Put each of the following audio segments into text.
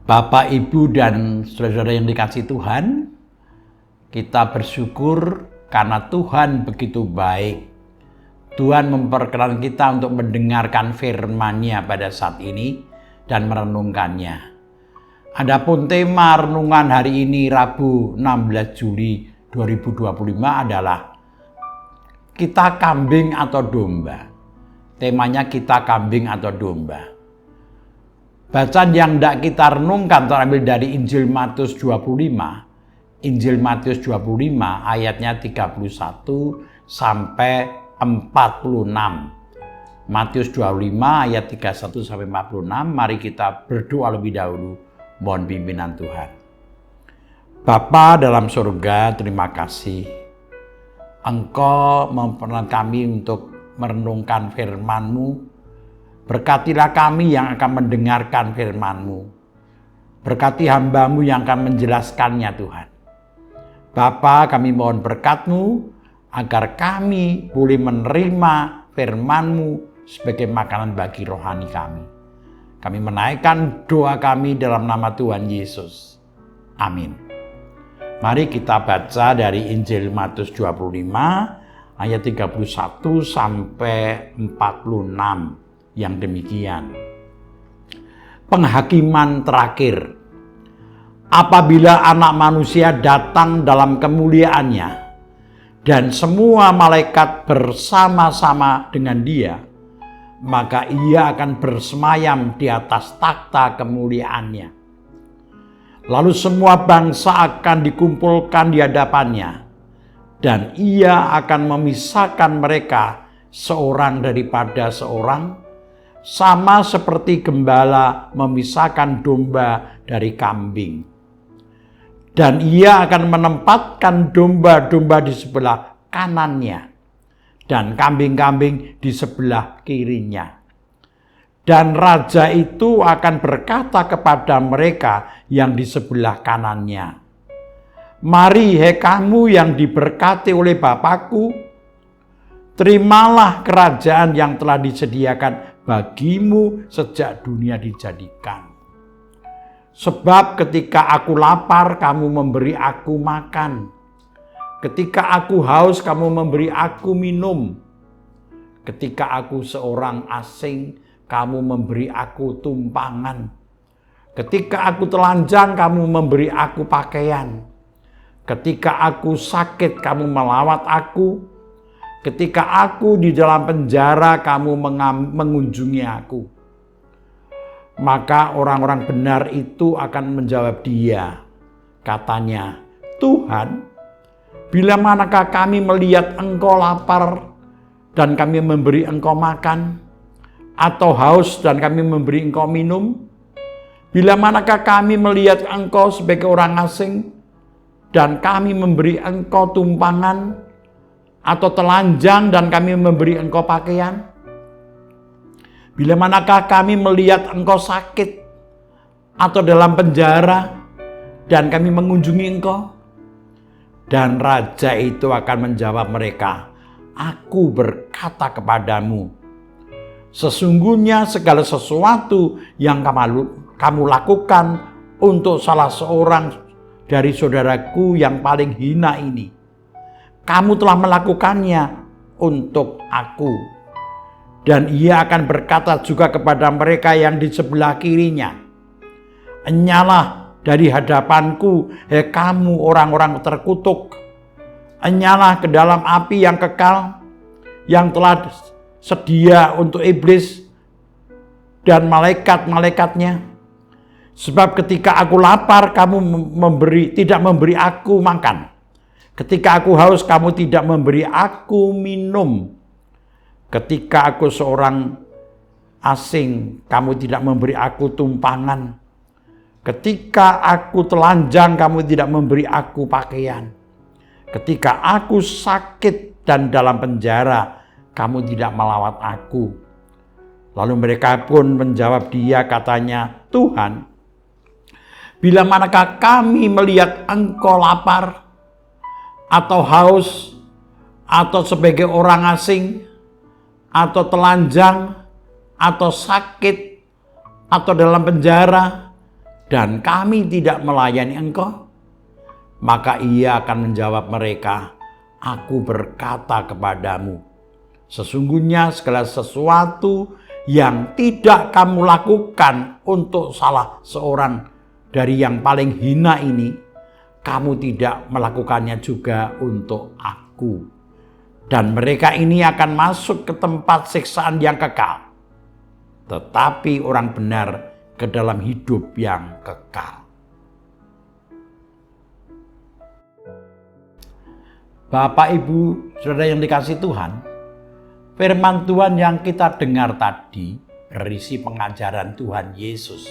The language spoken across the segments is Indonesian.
Bapak, Ibu, dan saudara-saudara yang dikasihi Tuhan, kita bersyukur karena Tuhan begitu baik. Tuhan memperkenankan kita untuk mendengarkan firman-Nya pada saat ini dan merenungkannya. Adapun tema renungan hari ini Rabu 16 Juli 2025 adalah kita kambing atau domba. Temanya kita kambing atau domba. Bacaan yang hendak kita renungkan terambil dari Injil Matius 25. Injil Matius 25 ayatnya 31 sampai 46. Matius 25 ayat 31 sampai 46. Mari kita berdoa lebih dahulu. Mohon pimpinan Tuhan. Bapa dalam surga, terima kasih. Engkau memperkenankan kami untuk merenungkan firman-Mu. Berkatilah kami yang akan mendengarkan firman-Mu. Berkati hamba-Mu yang akan menjelaskannya Tuhan. Bapa, kami mohon berkat-Mu agar kami boleh menerima firman-Mu sebagai makanan bagi rohani kami. Kami menaikkan doa kami dalam nama Tuhan Yesus. Amin. Mari kita baca dari Injil Matius 25 ayat 31 sampai 46. Yang demikian. Penghakiman terakhir. Apabila Anak Manusia datang dalam kemuliaannya dan semua malaikat bersama-sama dengan Dia, maka Ia akan bersemayam di atas takhta kemuliaannya. Lalu semua bangsa akan dikumpulkan di hadapannya, dan Ia akan memisahkan mereka seorang daripada seorang, sama seperti gembala memisahkan domba dari kambing. Dan Ia akan menempatkan domba-domba di sebelah kanannya dan kambing-kambing di sebelah kirinya. Dan raja itu akan berkata kepada mereka yang di sebelah kanannya, "Mari, hai kamu yang diberkati oleh Bapakku, terimalah kerajaan yang telah disediakan bagimu sejak dunia dijadikan. Sebab ketika aku lapar, kamu memberi aku makan. Ketika aku haus, kamu memberi aku minum. Ketika aku seorang asing, kamu memberi aku tumpangan. Ketika aku telanjang, kamu memberi aku pakaian. Ketika aku sakit, kamu melawat aku. Ketika aku di dalam penjara, kamu mengunjungi aku." Maka orang-orang benar itu akan menjawab Dia. Katanya, "Tuhan, bila manakah kami melihat Engkau lapar dan kami memberi Engkau makan, atau haus dan kami memberi Engkau minum? Bila manakah kami melihat Engkau sebagai orang asing dan kami memberi Engkau tumpangan, atau telanjang dan kami memberi Engkau pakaian? Bila manakah kami melihat Engkau sakit atau dalam penjara dan kami mengunjungi Engkau?" Dan raja itu akan menjawab mereka, "Aku berkata kepadamu, sesungguhnya segala sesuatu yang kamu lakukan untuk salah seorang dari saudaraku yang paling hina ini, kamu telah melakukannya untuk aku." Dan Ia akan berkata juga kepada mereka yang di sebelah kirinya, "Enyalah dari hadapanku, hai kamu orang-orang terkutuk. Enyalah ke dalam api yang kekal, yang telah sedia untuk iblis dan malaikat-malaikatnya. Sebab ketika aku lapar, kamu tidak memberi aku makan. Ketika aku haus, kamu tidak memberi aku minum. Ketika aku seorang asing, kamu tidak memberi aku tumpangan. Ketika aku telanjang, kamu tidak memberi aku pakaian. Ketika aku sakit dan dalam penjara, kamu tidak melawat aku." Lalu mereka pun menjawab Dia, katanya, "Tuhan, bila manakah kami melihat Engkau lapar atau haus atau sebagai orang asing atau telanjang atau sakit atau dalam penjara dan kami tidak melayani engkau?" Maka ia akan menjawab mereka, "Aku berkata kepadamu, sesungguhnya segala sesuatu yang tidak kamu lakukan untuk salah seorang dari yang paling hina ini, kamu tidak melakukannya juga untuk aku. Dan mereka ini akan masuk ke tempat siksaan yang kekal, tetapi orang benar ke dalam hidup yang kekal." Bapak, Ibu, Saudara yang dikasihi Tuhan, firman Tuhan yang kita dengar tadi berisi pengajaran Tuhan Yesus.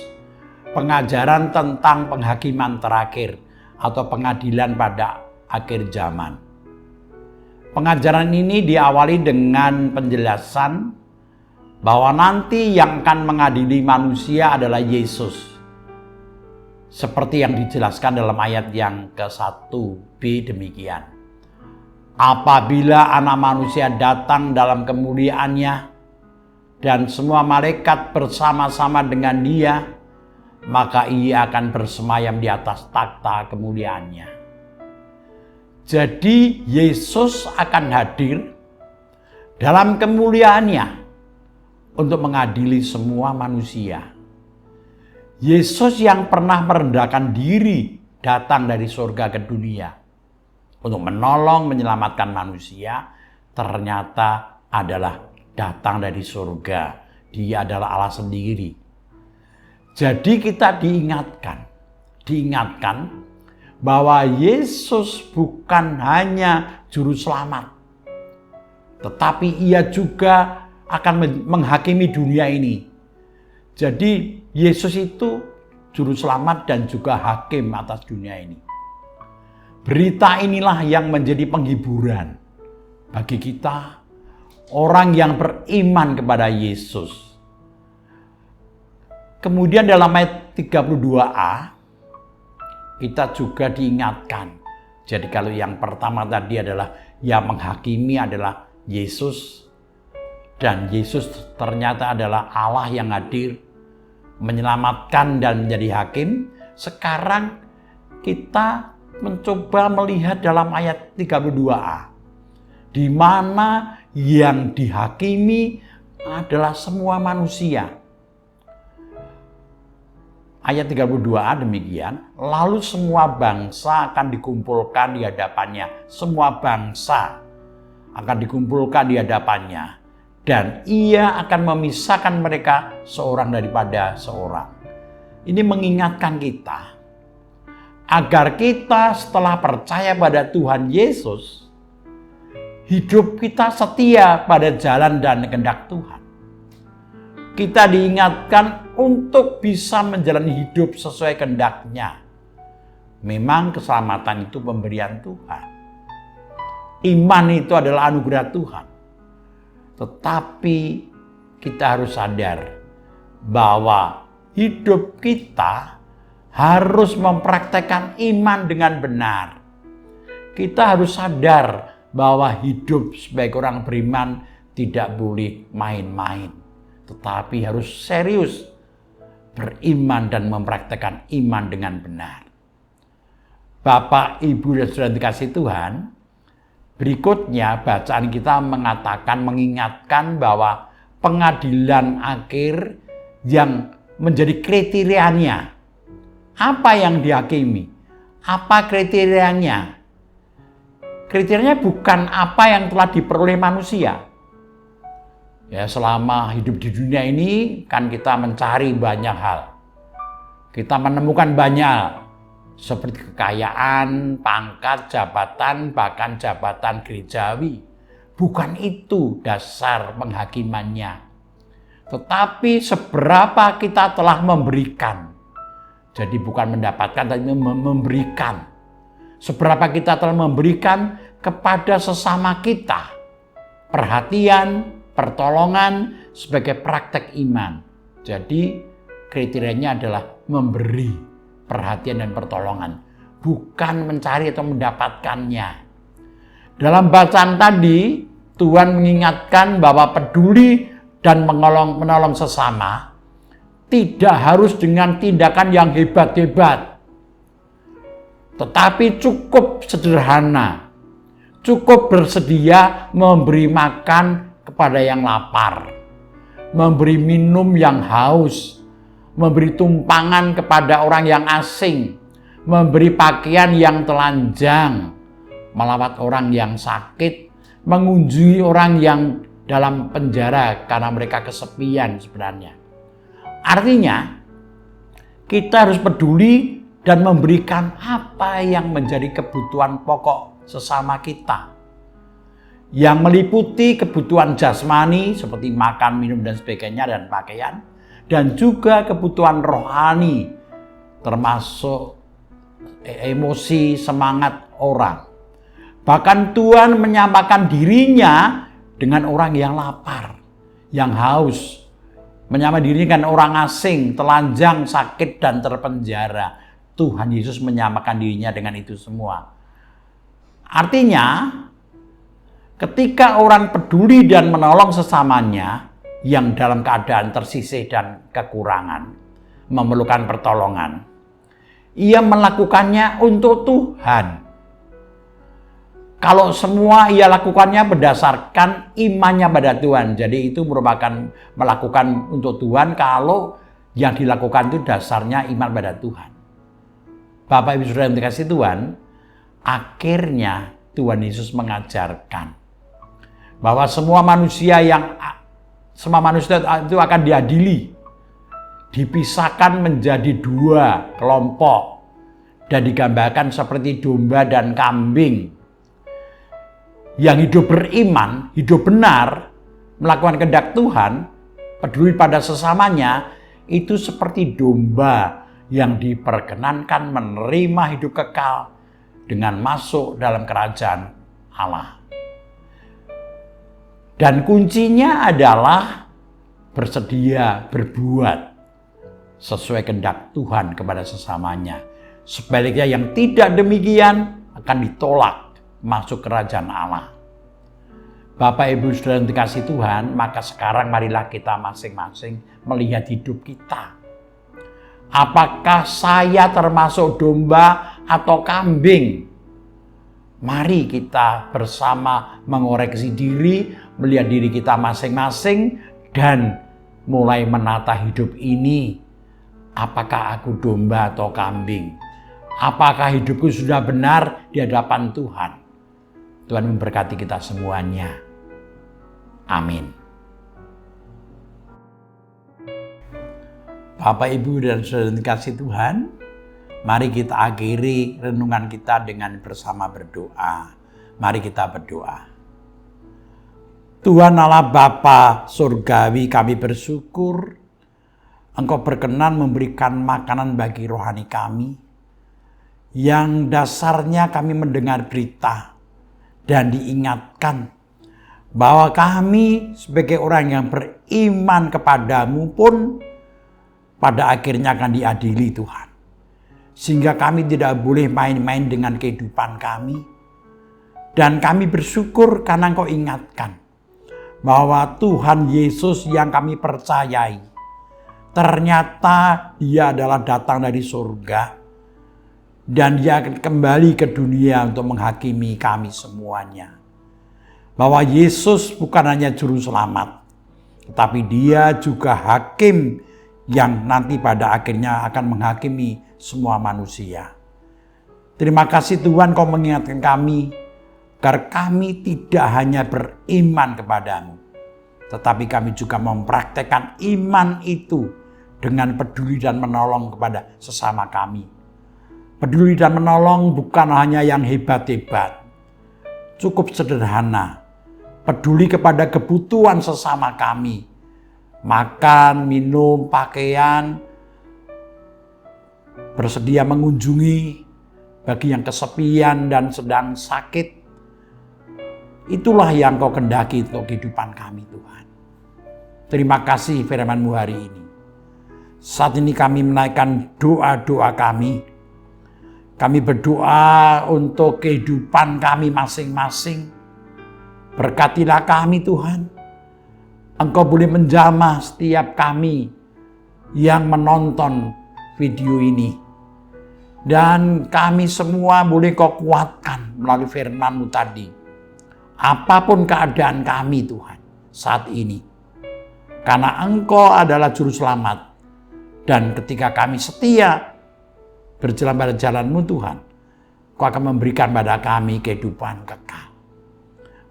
Pengajaran tentang penghakiman terakhir atau pengadilan pada akhir zaman. Pengajaran ini diawali dengan penjelasan bahwa nanti yang akan mengadili manusia adalah Yesus. Seperti yang dijelaskan dalam ayat yang ke-1b demikian. "Apabila Anak Manusia datang dalam kemuliaannya dan semua malaikat bersama-sama dengan Dia, maka Ia akan bersemayam di atas takhta kemuliaannya." Jadi Yesus akan hadir dalam kemuliaannya untuk mengadili semua manusia. Yesus yang pernah merendahkan diri datang dari surga ke dunia untuk menolong menyelamatkan manusia, ternyata adalah datang dari surga. Dia adalah Allah sendiri. Jadi kita diingatkan bahwa Yesus bukan hanya juru selamat, tetapi Ia juga akan menghakimi dunia ini. Jadi Yesus itu juru selamat dan juga hakim atas dunia ini. Berita inilah yang menjadi penghiburan bagi kita, orang yang beriman kepada Yesus. Kemudian dalam ayat 32a, kita juga diingatkan. Jadi kalau yang pertama tadi adalah yang menghakimi adalah Yesus. Dan Yesus ternyata adalah Allah yang hadir, menyelamatkan dan menjadi hakim. Sekarang kita mencoba melihat dalam ayat 32a, di mana yang dihakimi adalah semua manusia. Ayat 32a demikian, "Lalu semua bangsa akan dikumpulkan di hadapannya." Semua bangsa akan dikumpulkan di hadapannya. Dan Ia akan memisahkan mereka seorang daripada seorang. Ini mengingatkan kita agar kita setelah percaya pada Tuhan Yesus, hidup kita setia pada jalan dan kehendak Tuhan. Kita diingatkan untuk bisa menjalani hidup sesuai kehendak-Nya. Memang keselamatan itu pemberian Tuhan. Iman itu adalah anugerah Tuhan. Tetapi kita harus sadar bahwa hidup kita harus mempraktekkan iman dengan benar. Kita harus sadar bahwa hidup sebagai orang beriman tidak boleh main-main, tetapi harus serius beriman dan mempraktekkan iman dengan benar. Bapak, Ibu, dan Saudara dikasihi Tuhan, berikutnya bacaan kita mengingatkan bahwa pengadilan akhir yang menjadi kriterianya. Apa yang dihakimi? Apa kriterianya? Kriterianya bukan apa yang telah diperoleh manusia. Ya, selama hidup di dunia ini kan kita mencari banyak hal. Kita menemukan banyak seperti kekayaan, pangkat, jabatan, bahkan jabatan gerejawi. Bukan itu dasar penghakimannya. Tetapi seberapa kita telah memberikan. Jadi bukan mendapatkan, tapi memberikan. Seberapa kita telah memberikan kepada sesama kita. Perhatian, pertolongan sebagai praktek iman. Jadi kriterianya adalah memberi perhatian dan pertolongan, bukan mencari atau mendapatkannya. Dalam bacaan tadi, Tuhan mengingatkan bahwa peduli dan menolong sesama tidak harus dengan tindakan yang hebat-hebat, tetapi cukup sederhana, cukup bersedia memberi makan kepada yang lapar, memberi minum yang haus, memberi tumpangan kepada orang yang asing, memberi pakaian yang telanjang, melawat orang yang sakit, mengunjungi orang yang dalam penjara karena mereka kesepian sebenarnya. Artinya, kita harus peduli dan memberikan apa yang menjadi kebutuhan pokok sesama kita. Yang meliputi kebutuhan jasmani seperti makan, minum, dan sebagainya, dan pakaian. Dan juga kebutuhan rohani, termasuk emosi, semangat orang. Bahkan Tuhan menyamakan dirinya dengan orang yang lapar, yang haus. Menyamakan dirinya dengan orang asing, telanjang, sakit, dan terpenjara. Tuhan Yesus menyamakan dirinya dengan itu semua. Artinya, ketika orang peduli dan menolong sesamanya yang dalam keadaan tersisih dan kekurangan, memerlukan pertolongan, ia melakukannya untuk Tuhan. Kalau semua ia lakukannya berdasarkan imannya pada Tuhan. Jadi itu merupakan melakukan untuk Tuhan kalau yang dilakukan itu dasarnya iman pada Tuhan. Bapak Ibu Saudara yang dikasihi Tuhan, akhirnya Tuhan Yesus mengajarkan bahwa semua manusia itu akan diadili, dipisahkan menjadi dua kelompok dan digambarkan seperti domba dan kambing. Yang hidup beriman, hidup benar, melakukan kehendak Tuhan, peduli pada sesamanya, itu seperti domba yang diperkenankan menerima hidup kekal dengan masuk dalam kerajaan Allah. Dan kuncinya adalah bersedia berbuat sesuai kehendak Tuhan kepada sesamanya. Sebaliknya yang tidak demikian akan ditolak masuk kerajaan Allah. Bapak Ibu Saudara yang dikasihi Tuhan, maka sekarang marilah kita masing-masing melihat hidup kita. Apakah saya termasuk domba atau kambing? Mari kita bersama mengoreksi diri, melihat diri kita masing-masing, dan mulai menata hidup ini. Apakah aku domba atau kambing? Apakah hidupku sudah benar di hadapan Tuhan? Tuhan memberkati kita semuanya. Amin. Bapak, Ibu, dan Saudara yang dikasihi Tuhan, mari kita akhiri renungan kita dengan bersama berdoa. Mari kita berdoa. Tuhan Allah Bapa Surgawi, kami bersyukur Engkau berkenan memberikan makanan bagi rohani kami, yang dasarnya kami mendengar berita dan diingatkan bahwa kami sebagai orang yang beriman kepadamu pun pada akhirnya akan diadili Tuhan. Sehingga kami tidak boleh main-main dengan kehidupan kami. Dan kami bersyukur karena Engkau ingatkan bahwa Tuhan Yesus yang kami percayai, ternyata Dia adalah datang dari surga. Dan Dia akan kembali ke dunia untuk menghakimi kami semuanya. Bahwa Yesus bukan hanya juru selamat, tetapi Dia juga hakim yang nanti pada akhirnya akan menghakimi semua manusia. Terima kasih Tuhan, Kau mengingatkan kami agar kami tidak hanya beriman kepadamu, tetapi kami juga mempraktekkan iman itu dengan peduli dan menolong kepada sesama kami. Peduli dan menolong bukan hanya yang hebat-hebat, cukup sederhana. Peduli kepada kebutuhan sesama kami. Makan, minum, pakaian, bersedia mengunjungi bagi yang kesepian dan sedang sakit. Itulah yang Kau kehendaki untuk kehidupan kami Tuhan. Terima kasih firman-Mu hari ini. Saat ini kami menaikkan doa-doa kami. Kami berdoa untuk kehidupan kami masing-masing. Berkatilah kami Tuhan. Engkau boleh menjamah setiap kami yang menonton video ini. Dan kami semua boleh Kau kuatkan melalui firman-Mu tadi. Apapun keadaan kami Tuhan saat ini. Karena Engkau adalah Juru Selamat. Dan ketika kami setia berjalan pada jalan-Mu Tuhan, Kau akan memberikan pada kami kehidupan kekal.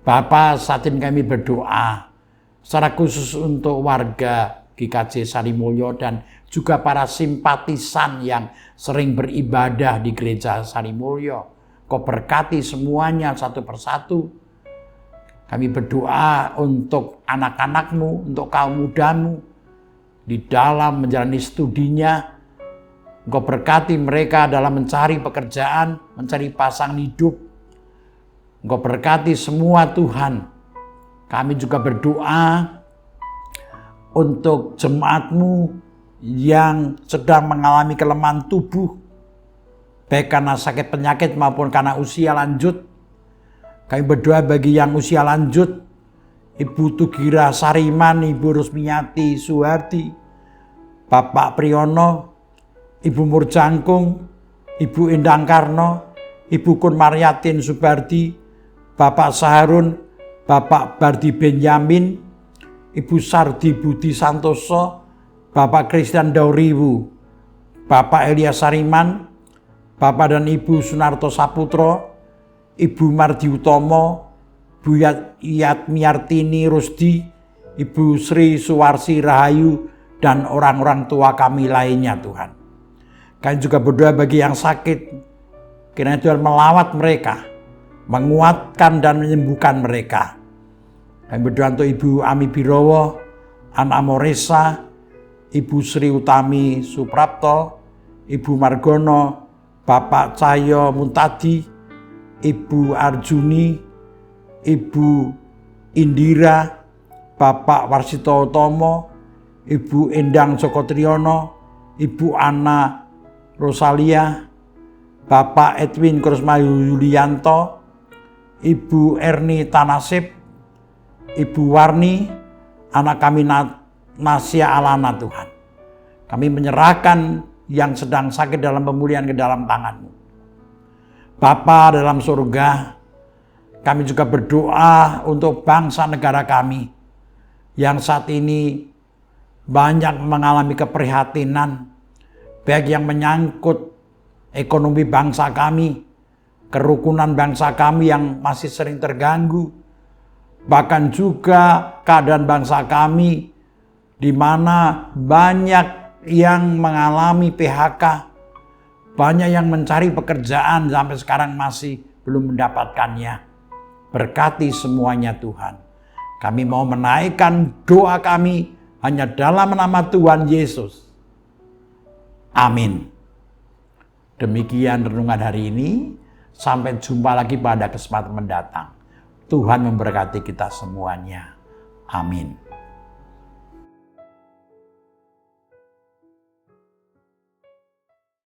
Bapa, saat ini kami berdoa secara khusus untuk warga GKJ Sarimulyo dan juga para simpatisan yang sering beribadah di gereja Sarimulyo. Kau berkati semuanya satu persatu. Kami berdoa untuk anak-anak-Mu, untuk kaum muda-Mu di dalam menjalani studinya. Engkau berkati mereka dalam mencari pekerjaan, mencari pasangan hidup. Engkau berkati semua Tuhan. Kami juga berdoa untuk jemaat-Mu yang sedang mengalami kelemahan tubuh, baik karena sakit penyakit maupun karena usia lanjut. Kami berdoa bagi yang usia lanjut, Ibu Tugira Sariman, Ibu Rusmiyati Suharti, Bapak Priyono, Ibu Murjangkung, Ibu Endang Karno, Ibu Kun Maryatin Subardi, Bapak Saharun, Bapak Bardi Benyamin, Ibu Sardi Budi Santoso, Bapak Christian Dauriwu, Bapak Elia Sariman, Bapak dan Ibu Sunarto Saputro, Ibu Mardi Utomo, Bu Yatmiartini Rusdi, Ibu Sri Suwarsi Rahayu, dan orang-orang tua kami lainnya Tuhan. Kami juga berdoa bagi yang sakit, kiranya Tuhan melawat mereka, menguatkan dan menyembuhkan mereka. Kami berdoa untuk Ibu Ami Birowo, Ana Moresa, Ibu Sri Utami Suprapto, Ibu Margono, Bapak Cahyo Muntadi, Ibu Arjuni, Ibu Indira, Bapak Warsito Utomo, Ibu Endang Joko Triyono, Ibu Ana Rosalia, Bapak Edwin Krusmayu Yulianto, Ibu Erni Tanasip, Ibu Warni, anak kami Nasya Alana Tuhan. Kami menyerahkan yang sedang sakit dalam pemulihan ke dalam tangan-Mu. Bapa dalam surga, kami juga berdoa untuk bangsa negara kami yang saat ini banyak mengalami keprihatinan, baik yang menyangkut ekonomi bangsa kami, kerukunan bangsa kami yang masih sering terganggu, bahkan juga keadaan bangsa kami di mana banyak yang mengalami PHK, banyak yang mencari pekerjaan sampai sekarang masih belum mendapatkannya. Berkati semuanya Tuhan. Kami mau menaikkan doa kami hanya dalam nama Tuhan Yesus. Amin. Demikian renungan hari ini. Sampai jumpa lagi pada kesempatan mendatang. Tuhan memberkati kita semuanya. Amin.